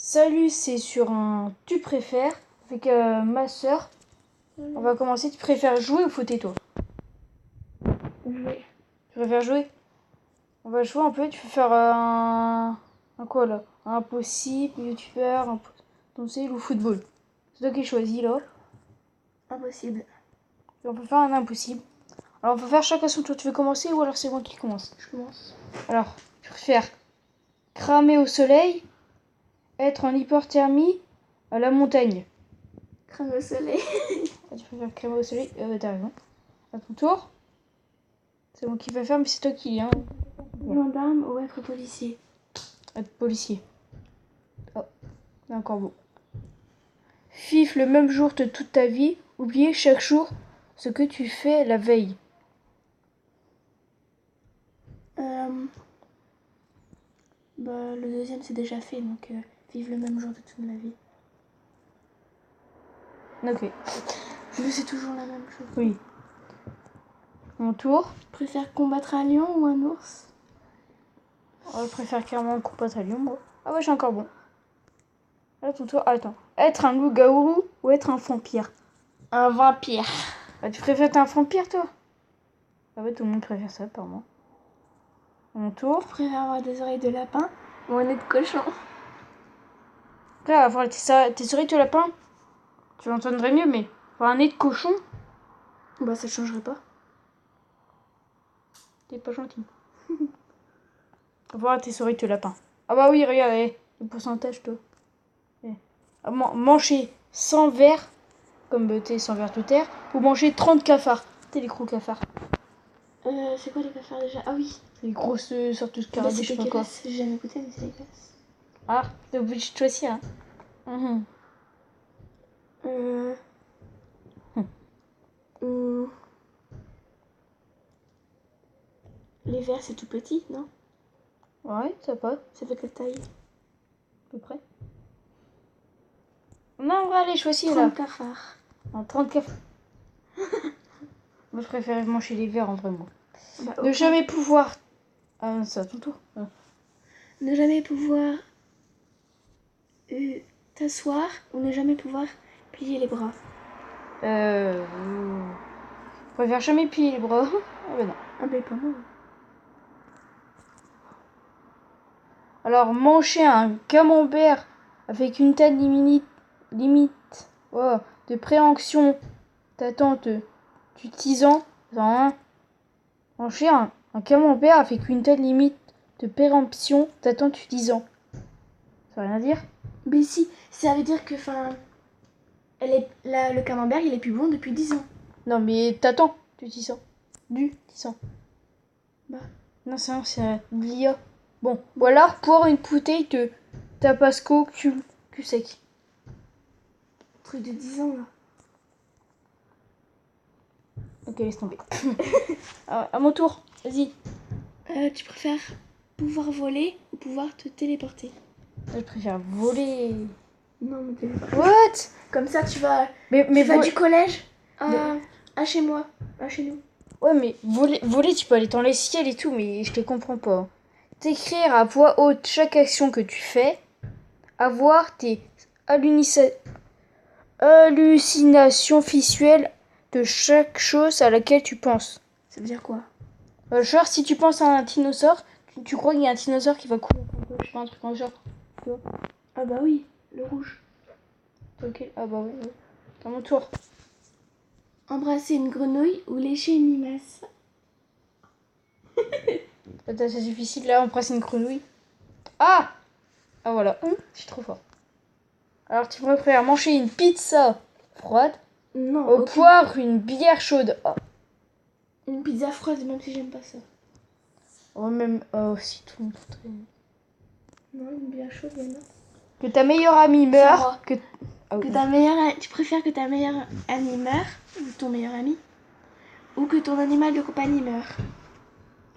Salut, c'est sur un tu préfères avec ma soeur. On va commencer. Tu préfères jouer ou fauter toi? Jouer. Tu préfères jouer? On va jouer un peu. Tu peux faire un quoi là? Un impossible, youtubeur, un potentiel ou football. C'est toi qui choisis là. Impossible. Et on peut faire un impossible. Alors on peut faire chacun son tour. Tu veux commencer ou alors c'est moi qui commence? Je commence. Alors, tu préfères cramer au soleil, être en hypothermie à la montagne? Crème au soleil. Ah, tu préfères cramer au soleil? T'as raison. À ton tour. C'est moi qui vais faire, mais c'est toi qui lis. Hein. Gendarme ou être policier. Être policier. Oh, c'est encore beau. Vivre le même jour de toute ta vie, oublier chaque jour ce que tu fais la veille. Le deuxième c'est déjà fait, donc vivre le même jour de toute ma vie. Ok. Mais c'est toujours la même chose. Oui. Mon tour. Je préfère combattre un lion ou un ours. Oh, je préfère carrément combattre à Lyon, moi. Ah ouais, j'ai encore bon. Là, ton tour. Ah, attends. Être un loup-garou ou être un vampire? Un vampire. Ah, tu préfères être un vampire, toi? Ah ouais, tout le monde préfère ça, apparemment. Mon tour. Je préfère avoir des oreilles de lapin ou un nez de cochon. Là, avoir tes oreilles de lapin, tu l'entendrais mieux, mais avoir un nez de cochon, Bah ça changerait pas. t'es pas gentil. Avoir tes oreilles de lapin. Ah bah oui, regarde, le pourcentage, toi. Manger 100 vers, comme t'es 100 vers de terre, ou manger 30 cafards. T'es les gros cafards. C'est quoi les cafards déjà? Ah oui. C'est les grosses sortes de Bah scarabées, c'est je sais pas quoi. dégueulasse. J'ai jamais goûté, mais c'est dégueulasse. Ah, t'es obligé de choisir, hein. Euh... hum, Les vers c'est tout petit, non? Ouais, ça passe, Ça fait quelle taille? à peu près. Non, on va aller choisir 30 là. cafards. En 30 cafards. Moi, je préfère manger les vers en vrai, moi. Bah, Ne aucun. jamais pouvoir. Ah, c'est à ton tour. Ah. Ne jamais pouvoir t'asseoir ou ne jamais pouvoir plier les bras. Je préfère jamais plier les bras. Ah bah non. Ah ben pas moi. Alors, manger un camembert avec une taille limite de préhension d'attente du 10 ans. Manger un camembert avec une taille limite de péremption datant du 10 ans. Ça veut rien dire? Mais si, ça veut dire que le camembert il est plus bon depuis 10 ans. Non, mais t'attends du 10 ans. Du 10 ans. Bah. Non, c'est l'IA. Bon, ou alors pour une bouteille de Tabasco cul sec. Truc de 10 ans là. Ok, laisse tomber. À mon tour, vas-y. Tu préfères pouvoir voler ou pouvoir te téléporter? Je préfère voler. Non, me téléporter. What? Comme ça tu vas, Mais tu vas vol- du collège à chez moi, à chez nous. Ouais, mais voler, tu peux aller dans les ciels et tout, mais je te comprends pas. T'écrire à voix haute chaque action que tu fais, avoir tes hallucinations visuelles de chaque chose à laquelle tu penses. Ça veut dire quoi? Genre, si tu penses à un dinosaure, tu crois qu'il y a un dinosaure qui va courir contre toi, je sais pas, un truc comme ça. Tu vois? Ah bah oui, le rouge. Ok, ah bah oui, oui. À mon tour. Embrasser une grenouille ou lécher une limace? Attends, c'est difficile, là, on presse une grenouille. Ah! Ah voilà, je suis trop fort. Alors, tu préfères manger une pizza froide Non, ou boire une bière chaude? Oh, une pizza froide même si j'aime pas ça. oh même, oh, si tout le monde voudrait. Non, une bière chaude, il y en a. Que ta meilleure amie C'est meure. moi. Que... Ah, Que oui. tu préfères que ta meilleure amie meure, ou ton meilleur ami, ou que ton animal de compagnie meure?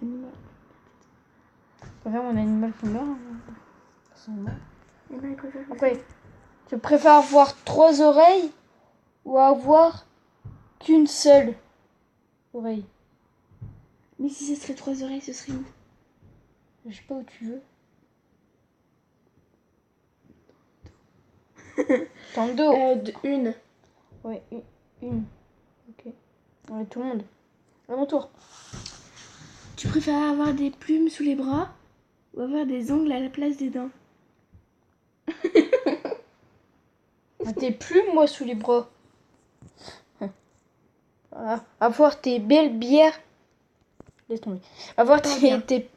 Animal. Je préfère mon animal qui meurt. Personnellement. Et ben, il préfère que Après, tu préfères avoir 3 oreilles ou avoir qu'une seule oreille? Mais si ce serait 3 oreilles, ce serait où? Je sais pas où tu veux. Tant d'eau. Une. Ouais, une. Ok. Ouais, tout le monde. À mon tour. Tu préfères avoir des plumes sous les bras ou avoir des ongles à la place des dents? Tes plumes, moi, sous les bras. Avoir tes belles bières. Laisse tomber. Avoir tes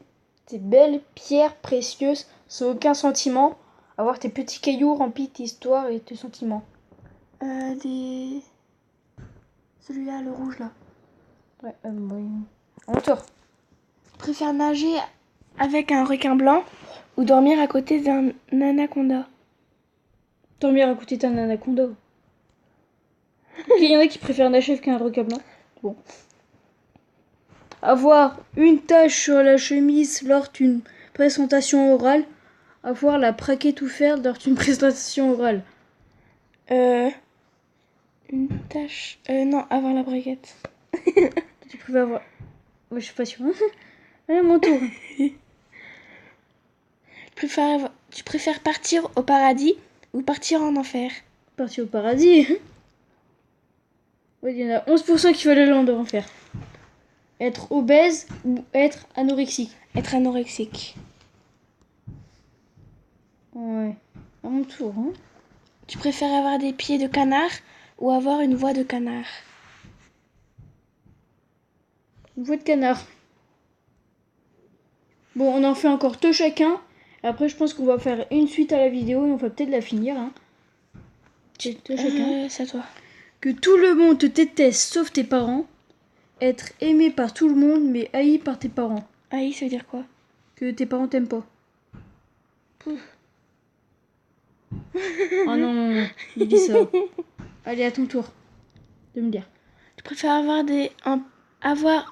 belles pierres précieuses sans aucun sentiment. Avoir tes petits cailloux remplis d'histoire et de sentiments. Celui-là, le rouge là. Ouais, oui. À mon tour. Tu préfères nager avec un requin blanc ou dormir à côté d'un anaconda? Dormir à côté d'un anaconda. Il y en a qui préfèrent nager avec un requin blanc. Bon. Avoir une tache sur la chemise lors d'une présentation orale. Avoir la plaquette ouverte lors d'une présentation orale. Une tache. Non, avoir la braguette. Tu préfères avoir. Ouais, je suis pas sûre. Allez, mon tour. Tu préfères partir au paradis ou partir en enfer? Parti au paradis. Ouais, il y en a 11% qui veulent aller en enfer. Être obèse ou être anorexique? Être anorexique. Ouais. À mon tour. Hein. Tu préfères avoir des pieds de canard ou avoir une voix de canard? Une voix de canard. Bon, on en fait encore deux chacun. Après, je pense qu'on va faire une suite à la vidéo et on va peut-être la finir. Hein. Deux chacun. C'est à toi. Que tout le monde te déteste sauf tes parents. Être aimé par tout le monde mais haï par tes parents. Haï, ça veut dire quoi? Que tes parents t'aiment pas. Oh non, il dit ça. Allez, à ton tour de me dire. Tu préfères avoir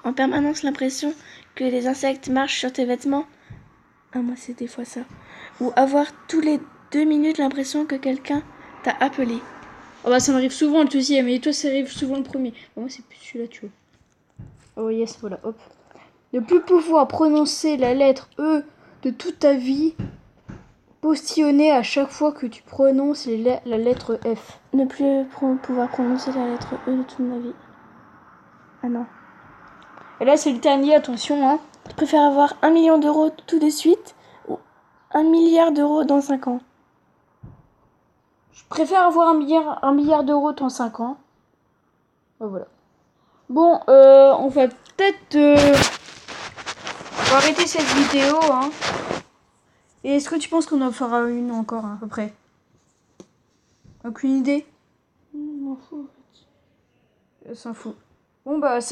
en permanence l'impression que les insectes marchent sur tes vêtements? Ah, moi, c'est des fois ça. Ou avoir tous les 2 minutes l'impression que quelqu'un t'a appelé? Oh bah ça m'arrive souvent le deuxième et toi ça arrive souvent le premier. Bah, moi c'est plus celui-là tu vois. Oh yes, voilà, hop. Ne plus pouvoir prononcer la lettre E de toute ta vie. Postillonner à chaque fois que tu prononces la lettre F. Ne plus pouvoir prononcer la lettre E de toute ma vie. Ah non. Et là c'est le dernier, attention hein. Tu préfères avoir 1 million d'euros tout de suite ou 1 milliard d'euros dans 5 ans? Je préfère avoir un milliard d'euros dans 5 ans. Oh, voilà. Bon, on va peut-être on va arrêter cette vidéo. Hein. Et est-ce que tu penses qu'on en fera une encore hein, à peu près? Aucune idée? Je m'en fous. Elle s'en fout. Bon bah